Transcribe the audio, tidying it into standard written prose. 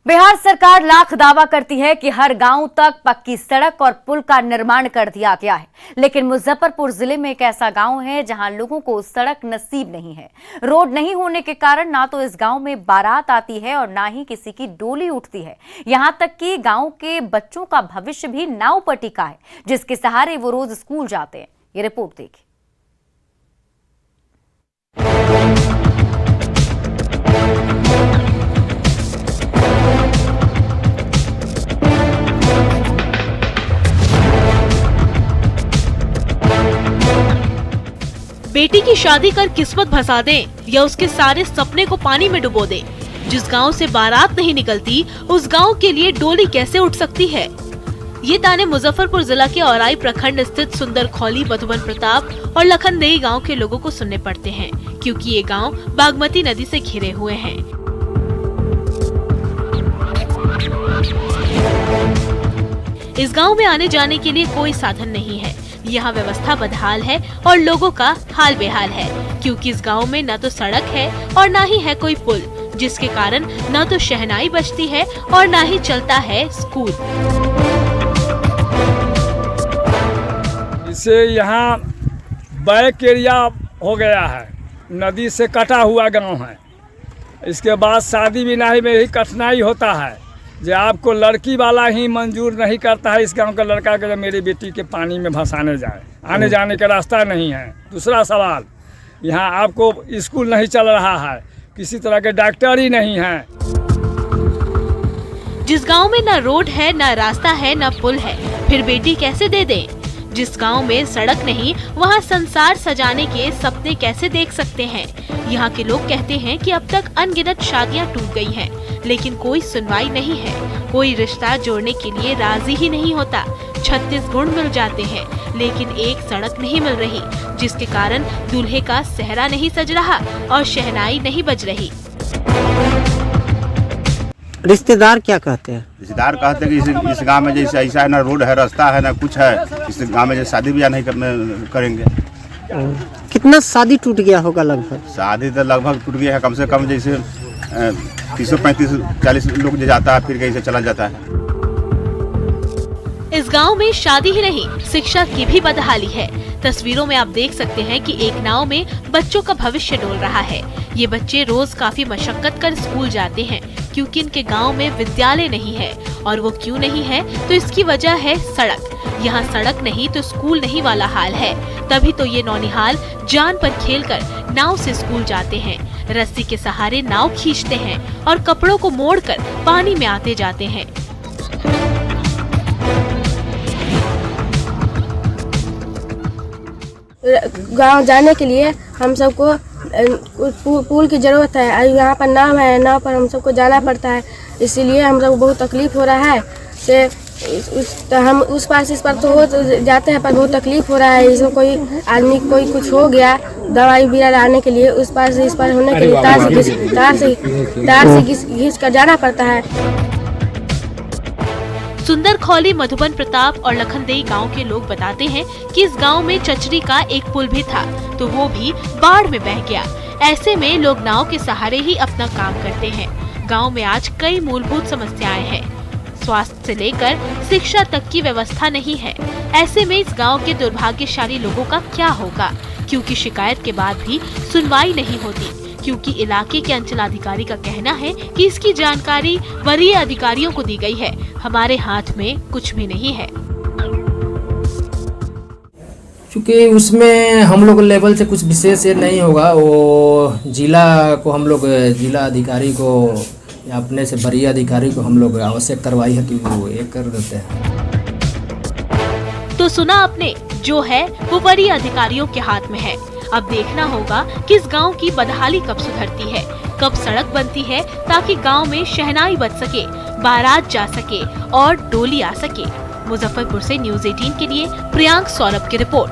बिहार सरकार लाख दावा करती है कि हर गांव तक पक्की सड़क और पुल का निर्माण कर दिया गया है, लेकिन मुजफ्फरपुर जिले में एक ऐसा गांव है जहां लोगों को सड़क नसीब नहीं है। रोड नहीं होने के कारण ना तो इस गांव में बारात आती है और ना ही किसी की डोली उठती है। यहां तक कि गांव के बच्चों का भविष्य भी नाव पर टिका है, जिसके सहारे वो रोज स्कूल जाते हैं। ये रिपोर्ट देखिए। बेटी की शादी कर किस्मत भसा दें या उसके सारे सपने को पानी में डुबो दें। जिस गांव से बारात नहीं निकलती, उस गांव के लिए डोली कैसे उठ सकती है? ये ताने मुजफ्फरपुर जिला के औराई प्रखंड स्थित सुंदरखौली, मधुबन प्रताप और लखनदेई गांव के लोगों को सुनने पड़ते हैं, क्योंकि ये गांव बागमती नदी से घिरे हुए हैं। इस गांव में आने जाने के लिए कोई साधन नहीं है। यहाँ व्यवस्था बदहाल है और लोगों का हाल बेहाल है, क्योंकि इस गांव में न तो सड़क है और न ही है कोई पुल, जिसके कारण न तो शहनाई बजती है और न ही चलता है स्कूल। इसे यहाँ बैक एरिया हो गया है, नदी से कटा हुआ गांव है। इसके बाद शादी विवाह में ही कठिनाई होता है, जो आपको लड़की वाला ही मंजूर नहीं करता है इस गांव का लड़का के मेरी बेटी के पानी में भसाने जाए। आने जाने का रास्ता नहीं है। दूसरा सवाल, यहाँ आपको स्कूल नहीं चल रहा है, किसी तरह के डॉक्टर ही नहीं है। जिस गांव में न रोड है, न रास्ता है, न पुल है, फिर बेटी कैसे दे दें? जिस गांव में सड़क नहीं, वहां संसार सजाने के सपने कैसे देख सकते हैं? यहाँ के लोग कहते हैं कि अब तक अनगिनत शादियां टूट गई हैं, लेकिन कोई सुनवाई नहीं है। कोई रिश्ता जोड़ने के लिए राजी ही नहीं होता। 36 गुण मिल जाते हैं, लेकिन एक सड़क नहीं मिल रही, जिसके कारण दूल्हे का सेहरा नहीं सज रहा और शहनाई नहीं बज रही। रिश्तेदार क्या कहते हैं? रिश्तेदार कहते हैं कि इस गांव में जैसे ऐसा है, ना रोड है, रास्ता है, ना कुछ है, इस गांव में जैसे शादी ब्याह नहीं करेंगे। कितना शादी टूट गया होगा? लगभग शादी तो लगभग टूट गया है, कम से कम जैसे 30-35-40 लोग जाता है, फिर कहीं से चला जाता है। इस गांव में शादी ही नहीं, शिक्षा की भी बदहाली है। तस्वीरों में आप देख सकते हैं कि एक नाव में बच्चों का भविष्य डोल रहा है। ये बच्चे रोज काफी मशक्कत कर स्कूल जाते हैं, क्योंकि इनके गांव में विद्यालय नहीं है। और वो क्यों नहीं है, तो इसकी वजह है सड़क। यहाँ सड़क नहीं तो स्कूल नहीं वाला हाल है। तभी तो ये नौनिहाल जान पर खेलकर नाव से स्कूल जाते हैं। रस्सी के सहारे नाव खींचते हैं और कपड़ों को मोड़कर पानी में आते जाते हैं। गांव जाने के लिए हम सबको पुल की जरूरत है। यहाँ पर नाव है, नाव पर हम सबको जाना पड़ता है, इसीलिए हम सबको बहुत तकलीफ हो रहा है। हम उस पार से इस पार तो हो जाते हैं, पर बहुत तकलीफ हो रहा है। इसमें कोई आदमी कोई कुछ हो गया, दवाई बीरा लाने के लिए उस पार से इस पार होने के लिए तार से घिस कर जाना पड़ता है। सुंदरखौली, मधुबन प्रताप और लखनदेई गांव के लोग बताते हैं कि इस गांव में चचरी का एक पुल भी था, तो वो भी बाढ़ में बह गया। ऐसे में लोग नाव के सहारे ही अपना काम करते हैं। गांव में आज कई मूलभूत समस्याएं हैं। स्वास्थ्य से लेकर शिक्षा तक की व्यवस्था नहीं है। ऐसे में इस गांव के दुर्भाग्यशाली लोगों का क्या होगा, क्योंकि शिकायत के बाद भी सुनवाई नहीं होती, क्योंकि इलाके के अंचलाधिकारी का कहना है कि इसकी जानकारी वरीय अधिकारियों को दी गई है। हमारे हाथ में कुछ भी नहीं है। क्योंकि उसमें हम लोग लेवल से कुछ विशेष नहीं होगा। वो जिला को हम लोग जिला अधिकारी को या अपने से वरीय अधिकारी को हम लोग आवश्यक कार्रवाई है कि वो ये कर देते हैं। तो सुना आपने, जो है वो वरीय अधिकारियों के हाथ में है। अब देखना होगा कि इस गांव की बदहाली कब सुधरती है, कब सड़क बनती है, ताकि गांव में शहनाई बज सके, बारात जा सके और डोली आ सके। मुजफ्फरपुर से न्यूज़ 18 के लिए प्रियांक सौरभ की रिपोर्ट।